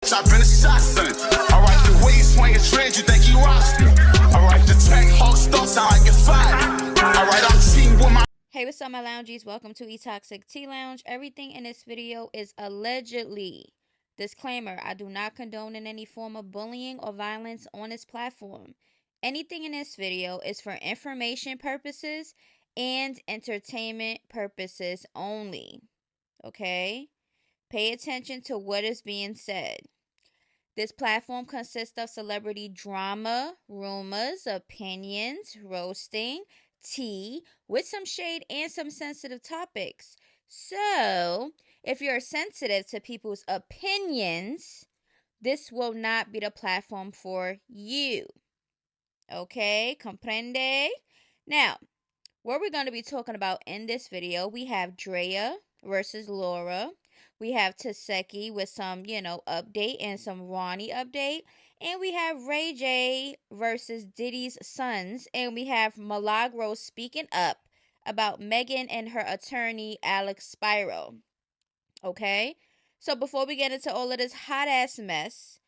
I've been a shot, son. I write the way you swing a trend, you think you roster. I write the track, whole stuff sound like it's fire. I write, I'm cheating with my. Hey, what's up, my loungies? Welcome to E-Toxic Tea Lounge. Everything in this video is allegedly. Disclaimer, I do not condone in any form of bullying or violence on this platform. Anything in this video is for information purposes and entertainment purposes only. Okay? Pay attention to what is being said. This platform consists of celebrity drama, rumors, opinions, roasting, tea, with some shade and some sensitive topics. So, if you're sensitive to people's opinions, this will not be the platform for you. Okay? Comprende? Now, what we're going to be talking about in this video, we have Draya versus Laura. We have Taseki with some, update and some Ronnie update. And we have Ray J versus Diddy's sons. And we have Milagro speaking up about Megan and her attorney, Alex Spiro. Okay? So before we get into all of this hot-ass mess,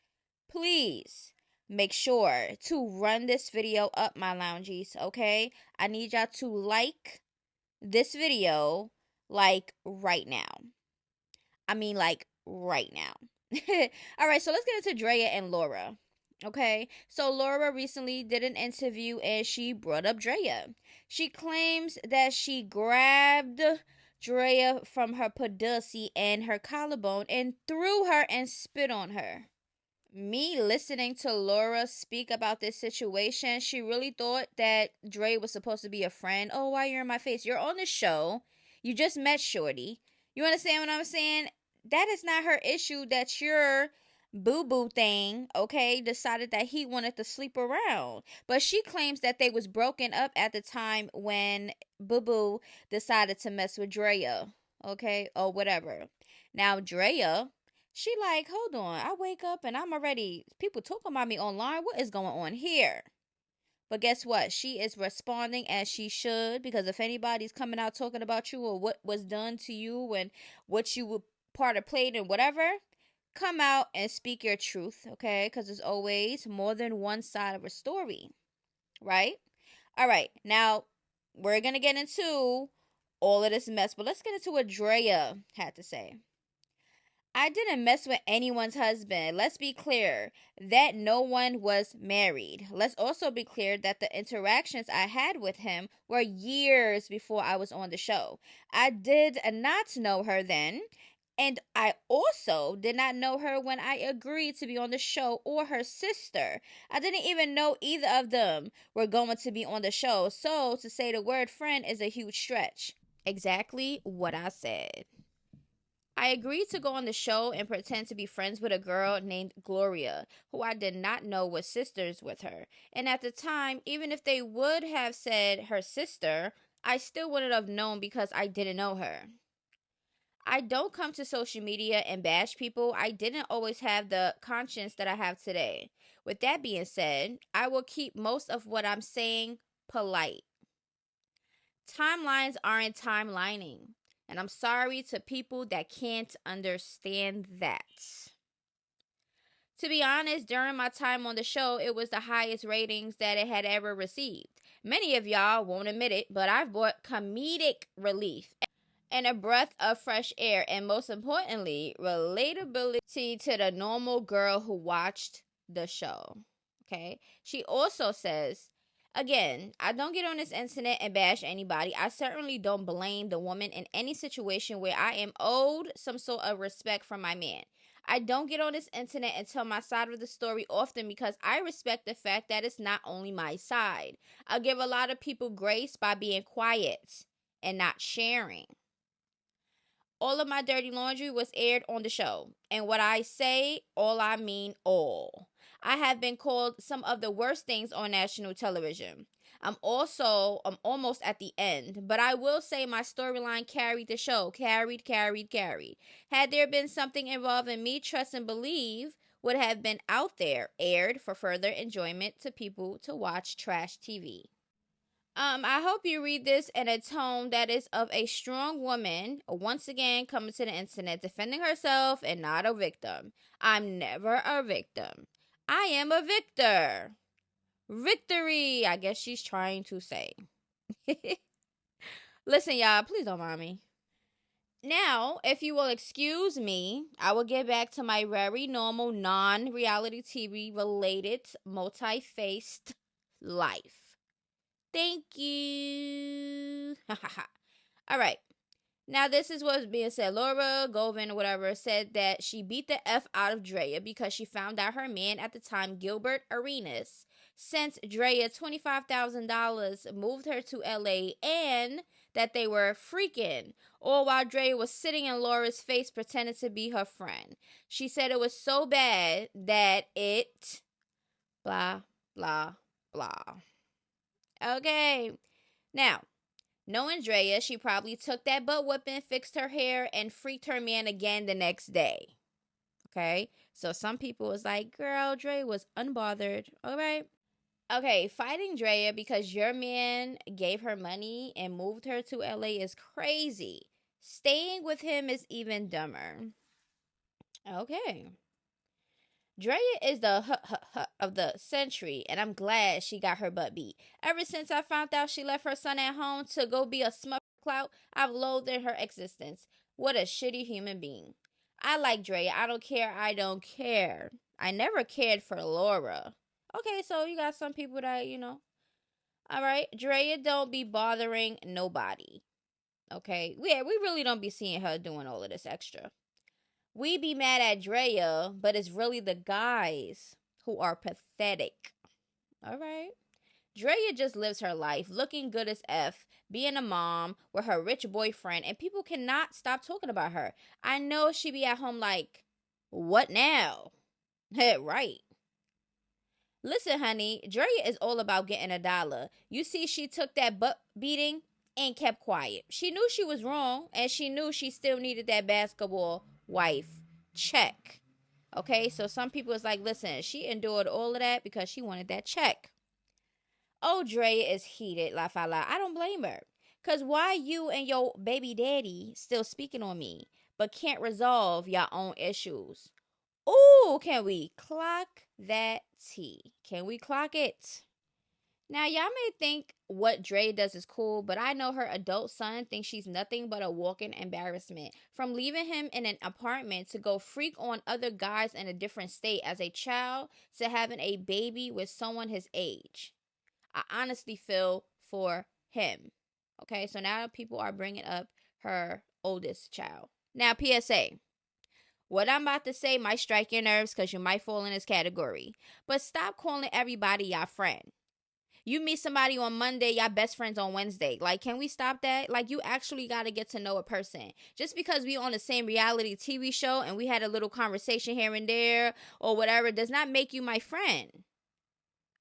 please make sure to run this video up, my loungies, okay? I need y'all to like this video, like, right now. I mean, like, right now. All right, so let's get into Draya and Laura. Okay, so Laura recently did an interview and she brought up Draya. She claims that she grabbed Draya from her pussy and her collarbone and threw her and spit on her. Me listening to Laura speak about this situation, she really thought that Draya was supposed to be a friend. Oh, why you're in my face? You're on the show. You just met Shorty. You understand what I'm saying? That is not her issue that your boo-boo thing, okay, decided that he wanted to sleep around. But she claims that they was broken up at the time when boo-boo decided to mess with Draya, okay, or whatever. Now, Draya, she like, hold on, I wake up and I'm already, people talking about me online. What is going on here? But guess what? She is responding as she should, because if anybody's coming out talking about you or what was done to you and what you were part of played and whatever, come out and speak your truth, okay? Because there's always more than one side of a story, right? All right, now we're going to get into all of this mess, but let's get into what Draya had to say. I didn't mess with anyone's husband. Let's be clear that no one was married. Let's also be clear that the interactions I had with him were years before I was on the show. I did not know her then, and I also did not know her when I agreed to be on the show, or her sister. I didn't even know either of them were going to be on the show, so to say the word friend is a huge stretch. Exactly what I said. I agreed to go on the show and pretend to be friends with a girl named Gloria, who I did not know was sisters with her. And at the time, even if they would have said her sister, I still wouldn't have known because I didn't know her. I don't come to social media and bash people. I didn't always have the conscience that I have today. With that being said, I will keep most of what I'm saying polite. Timelines aren't timelining. And I'm sorry to people that can't understand that. To be honest, during my time on the show, it was the highest ratings that it had ever received. Many of y'all won't admit it, but I've brought comedic relief and a breath of fresh air, and most importantly, relatability to the normal girl who watched the show. Okay? She also says, again, I don't get on this internet and bash anybody. I certainly don't blame the woman in any situation where I am owed some sort of respect from my man. I don't get on this internet and tell my side of the story often because I respect the fact that it's not only my side. I give a lot of people grace by being quiet and not sharing. All of my dirty laundry was aired on the show. And what I say, all I mean all. I have been called some of the worst things on national television. I'm almost at the end, but I will say my storyline carried the show. Carried. Had there been something involving me, trust and believe would have been out there, aired for further enjoyment to people to watch trash TV. I hope you read this in a tone that is of a strong woman, once again coming to the internet, defending herself and not a victim. I'm never a victim. I am a victor. Victory, I guess she's trying to say. Listen, y'all, please don't mind me. Now, if you will excuse me, I will get back to my very normal non-reality TV related multi-faced life. Thank you. All right. Now, this is what's being said. Laura Govan, whatever, said that she beat the F out of Draya because she found out her man at the time, Gilbert Arenas, sent Draya $25,000, moved her to LA, and that they were freaking, all while Draya was sitting in Laura's face pretending to be her friend. She said it was so bad that it blah, blah, blah. Okay. Now, knowing Draya, she probably took that butt whipping, fixed her hair, and freaked her man again the next day. Okay? So some people was like, girl, Draya was unbothered. All right? Okay, fighting Draya because your man gave her money and moved her to LA is crazy. Staying with him is even dumber. Okay. Draya is the of the century, and I'm glad she got her butt beat. Ever since I found out she left her son at home to go be a smut clout, I've loathed her existence. What a shitty human being. I like Draya. I don't care. I don't care. I never cared for Laura. Okay, so you got some people that, All right. Draya don't be bothering nobody. Okay. Yeah, we really don't be seeing her doing all of this extra. We be mad at Draya, but it's really the guys who are pathetic. All right. Draya just lives her life, looking good as F, being a mom with her rich boyfriend, and people cannot stop talking about her. I know she be at home like, what now? Right. Listen, honey, Draya is all about getting a dollar. You see, she took that butt beating and kept quiet. She knew she was wrong, and she knew she still needed that basketball wife check. Okay, so some people is like, listen, she endured all of that because she wanted that check. Oh, Draya is heated, la fa la. I don't blame her. Because why you and your baby daddy still speaking on me, but can't resolve your own issues? Ooh, can we clock that tea? Can we clock it? Now, y'all may think what Dre does is cool, but I know her adult son thinks she's nothing but a walking embarrassment. From leaving him in an apartment to go freak on other guys in a different state as a child to having a baby with someone his age. I honestly feel for him. Okay, so now people are bringing up her oldest child. Now, PSA. What I'm about to say might strike your nerves because you might fall in this category. But stop calling everybody your friend. You meet somebody on Monday, y'all best friends on Wednesday. Like, can we stop that? Like, you actually got to get to know a person. Just because we on the same reality TV show and we had a little conversation here and there or whatever does not make you my friend.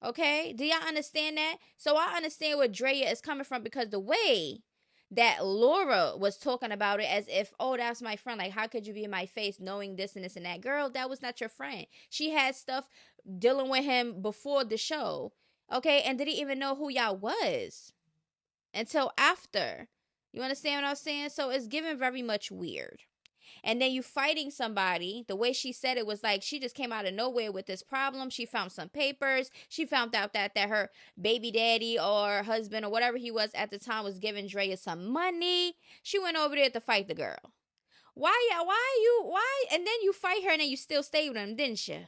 Okay? Do y'all understand that? So I understand where Draya is coming from because the way that Laura was talking about it as if, oh, that's my friend. Like, how could you be in my face knowing this and this and that? Girl, that was not your friend. She had stuff dealing with him before the show. Okay, and didn't even know who y'all was until after. You understand what I'm saying? So it's given very much weird. And then you fighting somebody, the way she said it was like she just came out of nowhere with this problem. She found some papers. She found out that her baby daddy or husband or whatever he was at the time was giving Draya some money. She went over there to fight the girl. Why? And then you fight her and then you still stay with him, didn't you?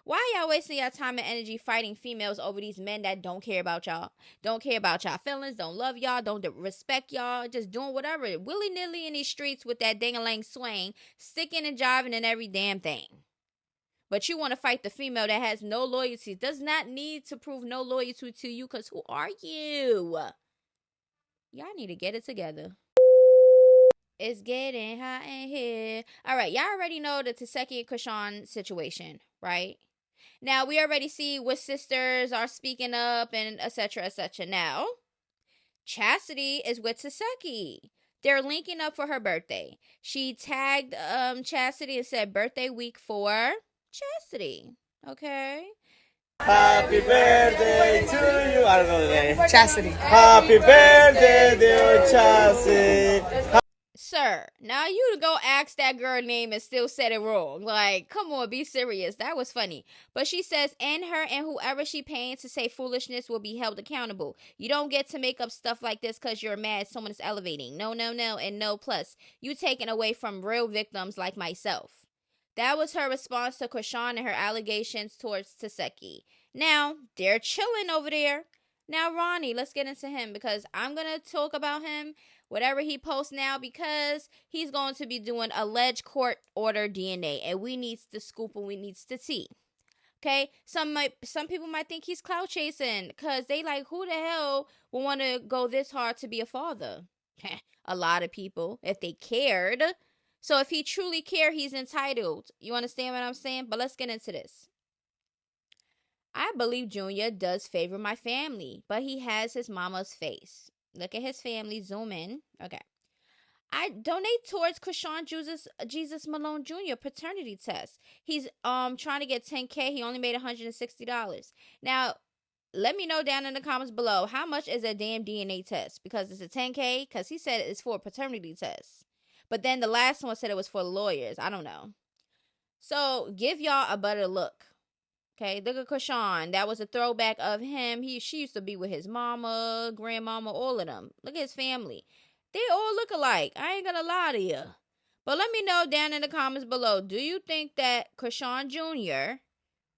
Why y'all wasting your time and energy fighting females over these men that don't care about y'all? Don't care about y'all feelings, don't love y'all, don't respect y'all, just doing whatever. Willy-nilly in these streets with that ding-a-lang swing, sticking and jiving and every damn thing. But you want to fight the female that has no loyalty, does not need to prove no loyalty to you, because who are you? Y'all need to get it together. It's getting hot in here. All right, y'all already know the Taseki and Krishan situation, right? Now, we already see what sisters are speaking up and etc. etc. Now, Chastity is with Taseki. They're linking up for her birthday. She tagged Chastity and said birthday week for Chastity. Okay? Happy birthday to you. I don't know the name. Chastity. Happy birthday, dear Chastity. Sir, now you to go ask that girl name and still said it wrong. Like, come on, be serious. That was funny. But she says, and her and whoever she paying to say foolishness will be held accountable. You don't get to make up stuff like this because you're mad someone is elevating. No, no, no, and no plus. You taken away from real victims like myself. That was her response to Krishan and her allegations towards Taseki. Now, they're chilling over there. Now, Ronnie, let's get into him because I'm going to talk about him, whatever he posts now, because he's going to be doing alleged court order DNA, and we needs the scoop and we needs the tea. Okay, some people might think he's clout chasing because they like, who the hell would want to go this hard to be a father? A lot of people, if they cared. So if he truly cared, he's entitled. You understand what I'm saying? But let's get into this. I believe Junior does favor my family, but he has his mama's face. Look at his family. Zoom in. Okay. I donate towards Krishan Jesus Malone Jr. paternity test. He's trying to get $10K. He only made $160. Now, let me know down in the comments below how much is a damn DNA test, because it's a $10K, because he said it's for a paternity test. But then the last one said it was for lawyers. I don't know. So give y'all a better look. Okay, look at Krishan. That was a throwback of him. She used to be with his mama, grandmama, all of them. Look at his family. They all look alike. I ain't gonna lie to you. But let me know down in the comments below. Do you think that Krishan Jr.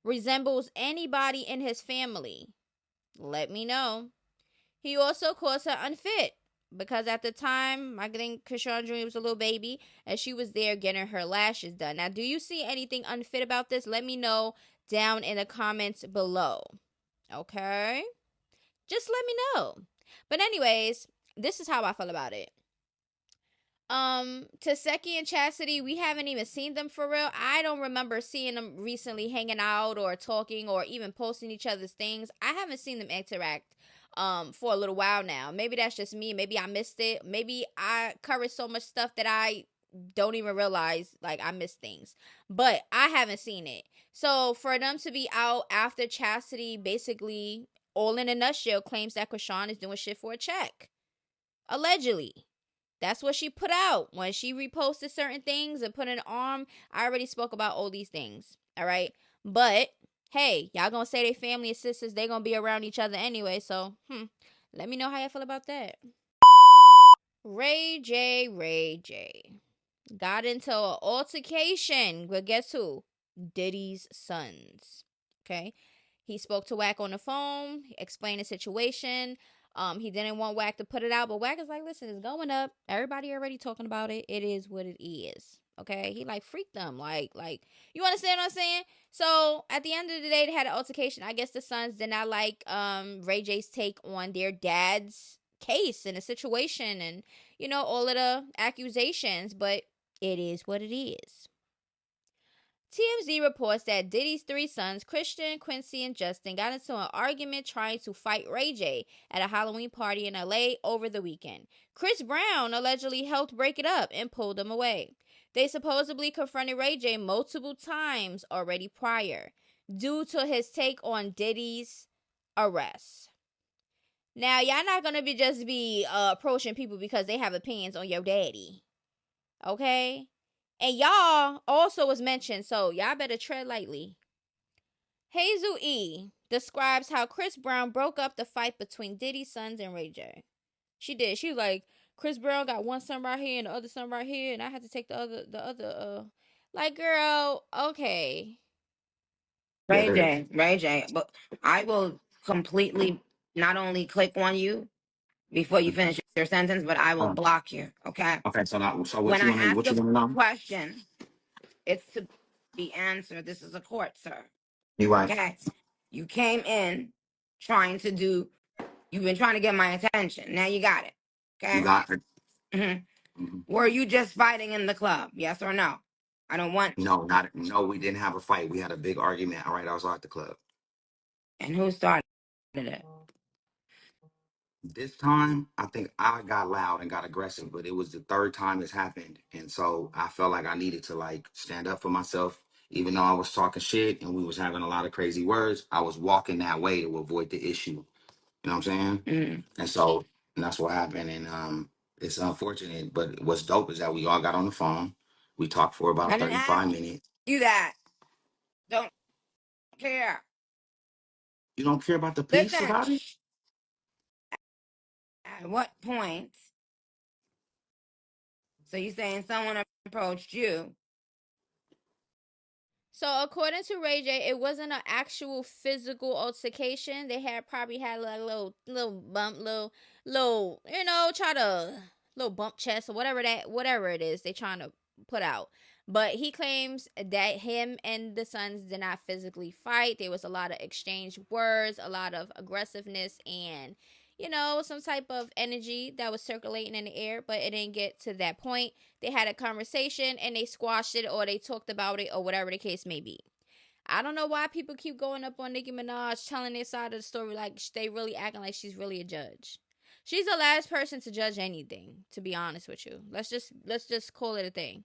resembles anybody in his family? Let me know. He also calls her unfit because at the time, I think Krishan Jr. was a little baby and she was there getting her lashes done. Now, do you see anything unfit about this? Let me know down in the comments below. Okay? Just let me know. But anyways, this is how I feel about it. Taseki and Chastity, we haven't even seen them for real. I don't remember seeing them recently hanging out or talking or even posting each other's things. I haven't seen them interact for a little while now. Maybe that's just me. Maybe I missed it. Maybe I covered so much stuff that I don't even realize like I missed things. But I haven't seen it. So for them to be out after Chastity basically, all in a nutshell, claims that Krishan is doing shit for a check. Allegedly. That's what she put out when she reposted certain things and put an arm. I already spoke about all these things. All right. But hey, y'all gonna say they family and sisters, they gonna be around each other anyway. So, let me know how y'all feel about that. Ray J got into an altercation with guess who? Diddy's sons. Okay. He spoke to Wack on the phone, explained the situation. He didn't want Wack to put it out, but Wack is like, listen, it's going up. Everybody already talking about it. It is what it is. Okay. He like freaked them. Like, you understand what I'm saying? So at the end of the day, they had an altercation. I guess the sons did not like Ray J's take on their dad's case and the situation and, you know, all of the accusations, but it is what it is. TMZ reports that Diddy's three sons, Christian, Quincy, and Justin, got into an argument trying to fight Ray J at a Halloween party in LA over the weekend. Chris Brown allegedly helped break it up and pulled them away. They supposedly confronted Ray J multiple times already prior, due to his take on Diddy's arrest. Now, y'all not gonna just be approaching people because they have opinions on your daddy. Okay? And y'all also was mentioned, so y'all better tread lightly. Hazel E describes how Chris Brown broke up the fight between Diddy's sons and Ray J. She did. She was like, Chris Brown got one son right here and the other son right here, and I had to take the other. Like, girl, okay. Ray J, but I will completely not only click on you before you finish your sentence, but I will block you. Okay. Okay, so now, so what When you I want to, ask what you a want to know? question, it's to be answered. This is a court, sir. You right. Okay. You came in trying to do. You've been trying to get my attention. Now you got it. Okay. You got it. Were you just fighting in the club? Yes or no? I don't want. No, we didn't have a fight. We had a big argument. All right, I was at the club. And who started it? This time, I think I got loud and got aggressive, but it was the third time this happened, and so I felt like I needed to like stand up for myself Even though I was talking shit and we was having a lot of crazy words, I was walking that way to avoid the issue. You know what I'm saying? Mm. And so and that's what happened. And it's unfortunate, but what's dope is that we all got on the phone. We talked for I about didn't ask 35 minutes. you that. Don't care. You don't care about the peace Listen, about it? at what point? So you saying someone approached you? So according to Ray J, it wasn't an actual physical altercation. They had probably had like a little bump, little try to little bump chest or whatever it is they trying to put out. But he claims that him and the sons did not physically fight. There was a lot of exchange words, a lot of aggressiveness, and some type of energy that was circulating in the air, but it didn't get to that point. They had a conversation and they squashed it, or they talked about it, or whatever the case may be. I don't know why people keep going up on Nicki Minaj telling their side of the story like they really acting like she's really a judge. She's the last person to judge anything, to be honest with you. Let's just call it a thing.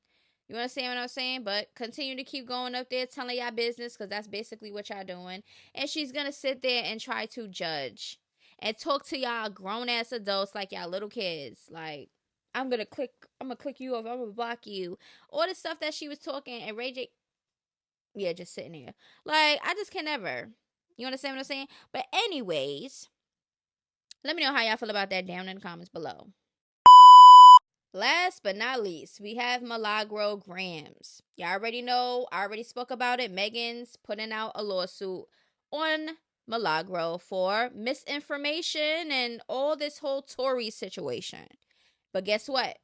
You understand what I'm saying? But continue to keep going up there telling y'all business, because that's basically what y'all doing. And she's going to sit there and try to judge and talk to y'all grown-ass adults like y'all little kids. Like, I'm going to click you off. I'm going to block you. All the stuff that she was talking, and Ray J, yeah, just sitting there. Like, I just can never. You understand what I'm saying? But anyways, let me know how y'all feel about that down in the comments below. Last but not least, we have Milagro Grams. Y'all already know, I already spoke about it. Megan's putting out a lawsuit on Milagro for misinformation and all this whole Tory situation. But guess what?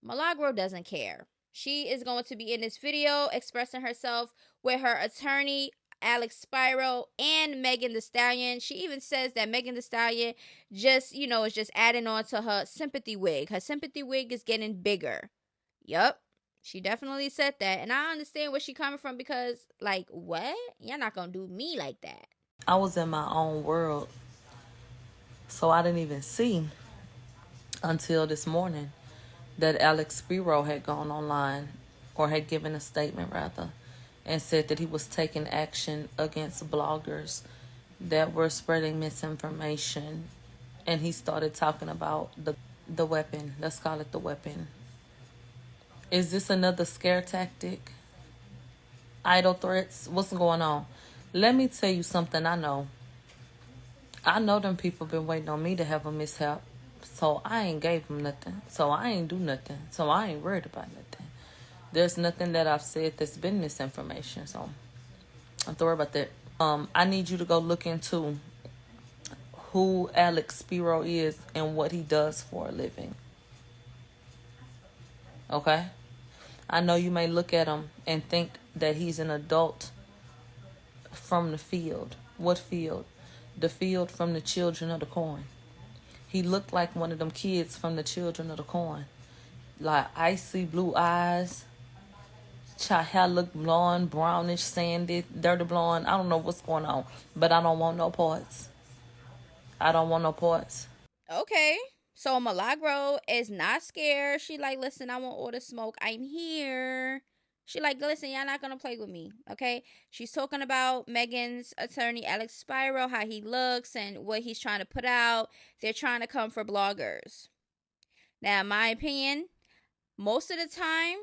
Milagro doesn't care. She is going to be in this video expressing herself with her attorney, Alex Spiro, and Megan Thee Stallion. She even says that Megan Thee Stallion just, is just adding on to her sympathy wig. Her sympathy wig is getting bigger. Yup. She definitely said that. And I understand where she's coming from, because, like, what? You're not going to do me like that. I was in my own world, so I didn't even see until this morning that Alex Spiro had gone online, or had given a statement rather, and said that he was taking action against bloggers that were spreading misinformation. And he started talking about the weapon. Let's call it the weapon. Is this another scare tactic? Idle threats? What's going on? Let me tell you something I know. I know them people been waiting on me to have a mishap. So I ain't gave them nothing. So I ain't do nothing. So I ain't worried about nothing. There's nothing that I've said that's been misinformation. So don't worry about that. I need you to go look into who Alex Spiro is and what he does for a living. Okay? I know you may look at him and think that he's an adult from the field. What field? The field from the Children of the Corn. He looked like one of them kids from the Children of the Corn. Like icy blue eyes. Child hair look blonde, brownish, sandy, dirty blonde. I don't know what's going on. But I don't want no parts. I don't want no parts. Okay. So Milagro is not scared. She like, listen, I want all the smoke. I'm here. She like, listen, y'all not going to play with me. Okay. She's talking about Megan's attorney, Alex Spiro, how he looks and what he's trying to put out. They're trying to come for bloggers. Now, in my opinion, most of the time,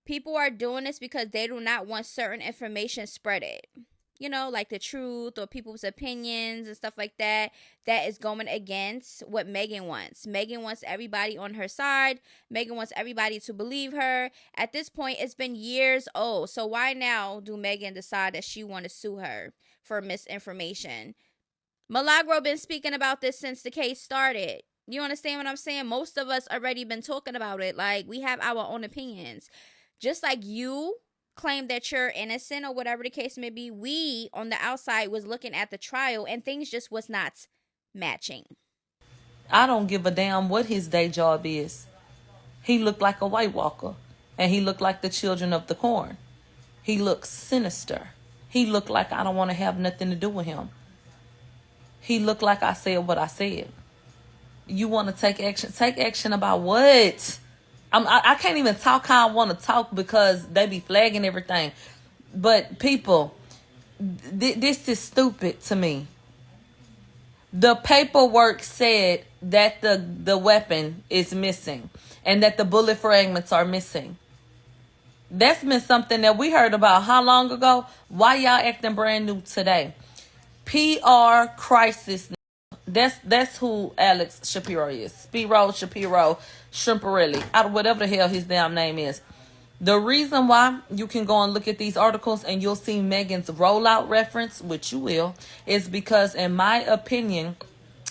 people are doing this because they do not want certain information spreaded. Like the truth or people's opinions and stuff like that. That is going against what Megan wants. Megan wants everybody on her side. Megan wants everybody to believe her. At this point, it's been years old. So why now do Megan decide that she want to sue her for misinformation? Milagro been speaking about this since the case started. You understand what I'm saying? Most of us already been talking about it. Like, we have our own opinions. Just like you claim that you're innocent or whatever the case may be, we on the outside was looking at the trial and things just was not matching. I don't give a damn what his day job is. He looked like a White Walker, and he looked like the Children of the Corn. He looks sinister. He looked like I don't want to have nothing to do with him. He looked like I said what I said. You want to take action? Take action about what? I can't even talk how I want to talk because they be flagging everything. But people, this is stupid to me. The paperwork said that the weapon is missing and that the bullet fragments are missing. That's been something that we heard about how long ago? Why y'all acting brand new today? PR crisis. That's who Alex Shapiro is. Shapiro, Shrimparelli, whatever the hell his damn name is. The reason why you can go and look at these articles and you'll see Megan's rollout reference, which you will, is because, in my opinion,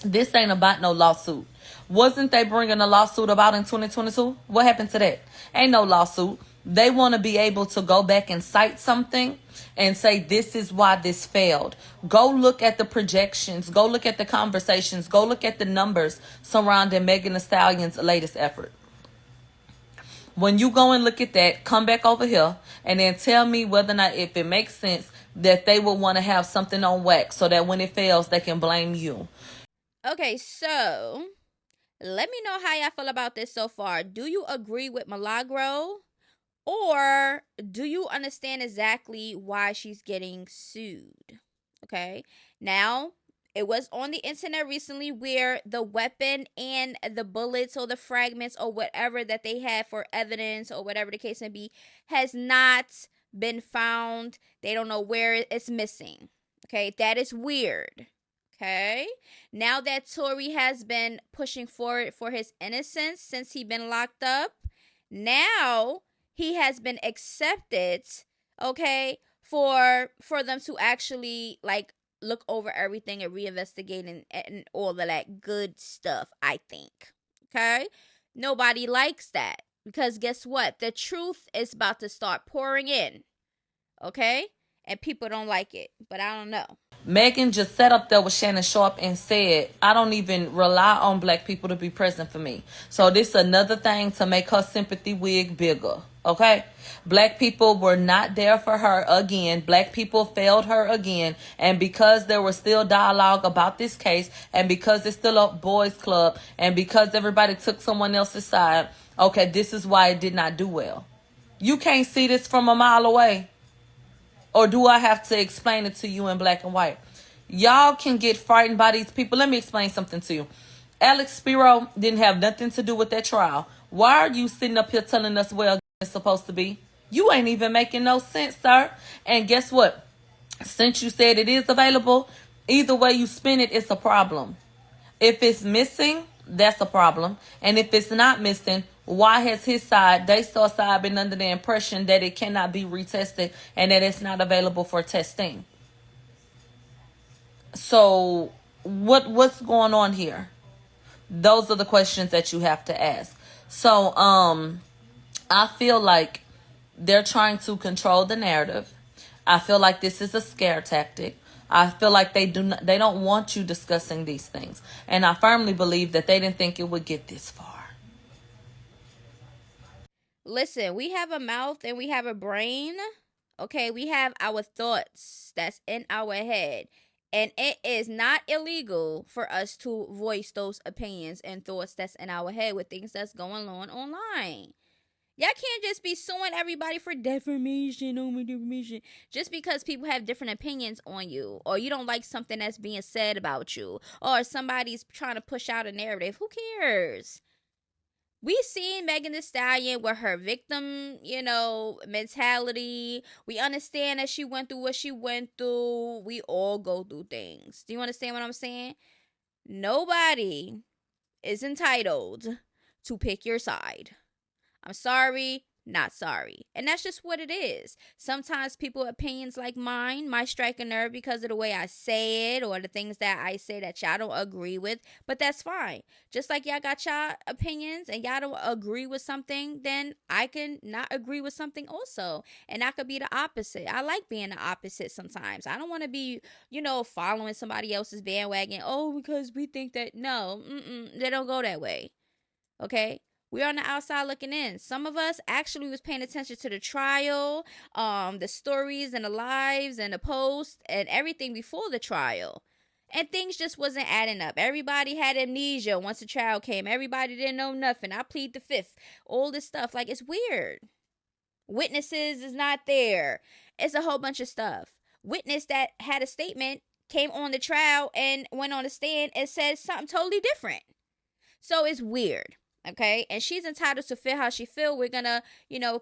this ain't about no lawsuit. Wasn't they bringing a lawsuit about in 2022? What happened to that? Ain't no lawsuit. They want to be able to go back and cite something and say, this is why this failed. Go look at the projections. Go look at the conversations. Go look at the numbers surrounding Megan Thee Stallion's latest effort. When you go and look at that, come back over here and then tell me whether or not, if it makes sense, that they would want to have something on wax so that when it fails, they can blame you. Okay, so let me know how y'all feel about this so far. Do you agree with Milagro? Or do you understand exactly why she's getting sued? Okay, now, it was on the internet recently where the weapon and the bullets or the fragments or whatever that they had for evidence or whatever the case may be has not been found. They don't know where it's missing. Okay, that is weird. Okay, now that Tory has been pushing forward for his innocence since he's been locked up, now he has been accepted, okay, for them to actually like look over everything and reinvestigate and all of that good stuff, I think. Okay? Nobody likes that because guess what? The truth is about to start pouring in. Okay? And people don't like it, but I don't know. Megan just sat up there with Shannon Sharp and said, I don't even rely on black people to be present for me. So this is another thing to make her sympathy wig bigger. Okay? Black people were not there for her again. Black people failed her again. And because there was still dialogue about this case, and because it's still a boys club, and because everybody took someone else's side, okay, this is why it did not do well. You can't see this from a mile away. Or do I have to explain it to you in black and white? Y'all can get frightened by these people. Let me explain something to you. Alex Spiro didn't have nothing to do with that trial. Why are you sitting up here telling us where it's supposed to be? You ain't even making no sense, sir. And guess what? Since you said it is available, either way you spin it, it's a problem. If it's missing, that's a problem. And if it's not missing, why has his side, Daystar side, been under the impression that it cannot be retested and that it's not available for testing? So what's going on here? Those are the questions that you have to ask. So I feel like they're trying to control the narrative. I feel like this is a scare tactic. I feel like they don't want you discussing these things. And I firmly believe that they didn't think it would get this far. Listen, we have a mouth and we have a brain. Okay, we have our thoughts that's in our head. And it is not illegal for us to voice those opinions and thoughts that's in our head with things that's going on online. Y'all can't just be suing everybody for defamation, just because people have different opinions on you, or you don't like something that's being said about you, or somebody's trying to push out a narrative. Who cares? We seen Megan Thee Stallion with her victim, mentality. We understand that she went through what she went through. We all go through things. Do you understand what I'm saying? Nobody is entitled to pick your side. I'm sorry, not sorry. And that's just what it is. Sometimes people's opinions like mine might strike a nerve because of the way I say it or the things that I say that y'all don't agree with. But that's fine. Just like y'all got y'all opinions and y'all don't agree with something, then I can not agree with something also. And I could be the opposite. I like being the opposite sometimes. I don't want to be, following somebody else's bandwagon. Oh, because we think that. No, they don't go that way. Okay? We're on the outside looking in. Some of us actually was paying attention to the trial, the stories and the lives and the posts and everything before the trial. And things just wasn't adding up. Everybody had amnesia once the trial came. Everybody didn't know nothing. I plead the fifth. All this stuff. Like, it's weird. Witnesses is not there. It's a whole bunch of stuff. Witness that had a statement came on the trial and went on the stand and said something totally different. So it's weird. Okay, and she's entitled to feel how she feel. We're gonna,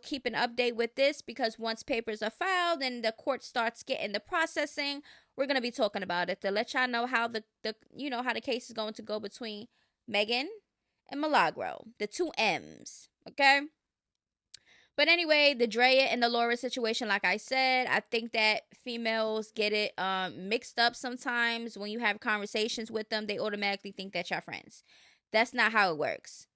keep an update with this, because once papers are filed and the court starts getting the processing, we're gonna be talking about it to let y'all know how the how the case is going to go between Megan and Milagro, the two M's. Okay. But anyway, the Draya and the Laura situation, like I said, I think that females get it mixed up sometimes. When you have conversations with them, they automatically think that y'all friends. That's not how it works.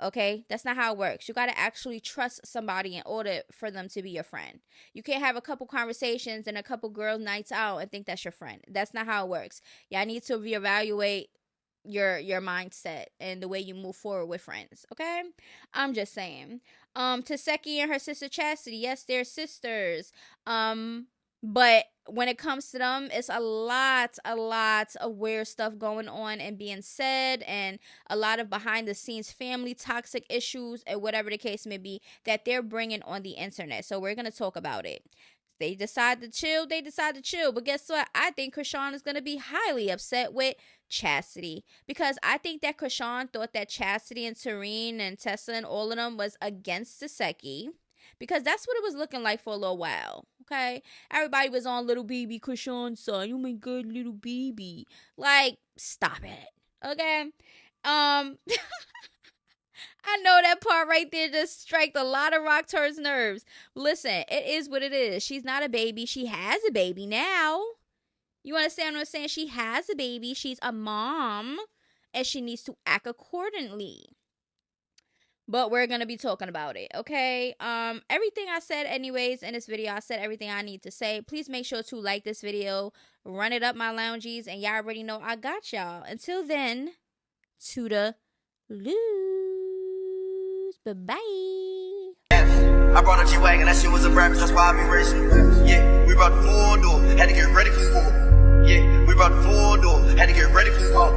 Okay, that's not how it works. You got to actually trust somebody in order for them to be your friend. You can't have a couple conversations and a couple girls' nights out and think that's your friend. That's not how it works. Y'all need to reevaluate your mindset and the way you move forward with friends. Okay, I'm just saying. Taseki and her sister Chastity, yes, they're sisters. But when it comes to them, it's a lot of weird stuff going on and being said, and a lot of behind the scenes family toxic issues and whatever the case may be that they're bringing on the internet. So we're going to talk about it. They decide to chill. But guess what? I think Krishan is going to be highly upset with Chastity, because I think that Krishan thought that Chastity and Tareen and Tessa and all of them was against Taseki, because that's what it was looking like for a little while. Okay, everybody was on little baby Krishan's son. Oh my god, little baby. Like, stop it. Okay. I know that part right there just struck a lot of rock towards nerves. Listen, it is what it is. She's not a baby. She has a baby now. You understand what I'm saying? She has a baby. She's a mom, and she needs to act accordingly. But we're going to be talking about it, okay? Everything I said anyways in this video, I said everything I need to say. Please make sure to like this video, run it up my loungies, and y'all already know I got y'all. Until then, to the lose. Bye-bye. I brought a G-Wagon, that shit was a rabbit, that's why I be racing. Yeah, we brought the 4-door, had to get ready for war. Yeah, we brought the 4-door, had to get ready for war.